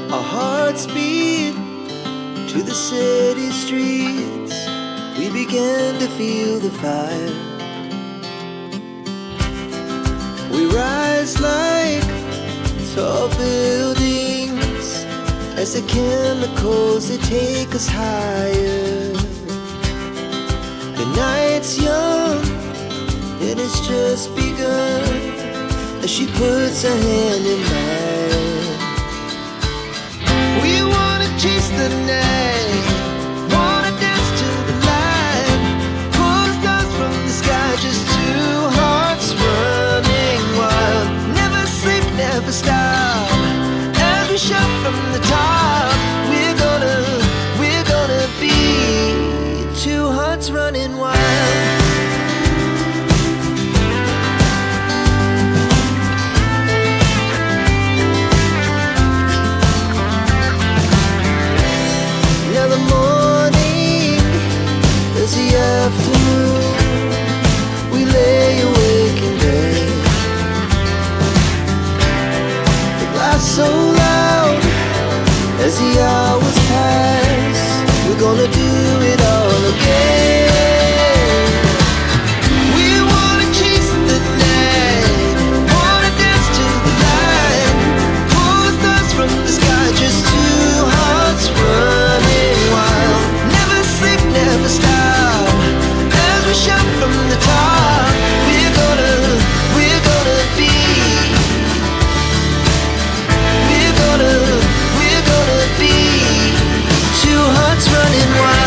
Our hearts beat to the city streets. We began to feel the fire. We rise like tall buildings as the chemicals, they take us higher. The night's young and it's just begun as she puts her hand in mine. We wanna chase the night, wanna dance to the light, pull stars from the sky, just two hearts running wild. Never sleep, never stop, as we shout from the top. We're gonna be two hearts running wild. Now the morning is the afternoon. We lay awake in bed. The glass so loud as the hours pass. We're gonna do it all again. We wanna chase the night, wanna dance to the light, pull stars from the sky, just two hearts running wild. Never sleep, never stop, as we shout from the top. We're gonna be, we're gonna be two hearts running wild.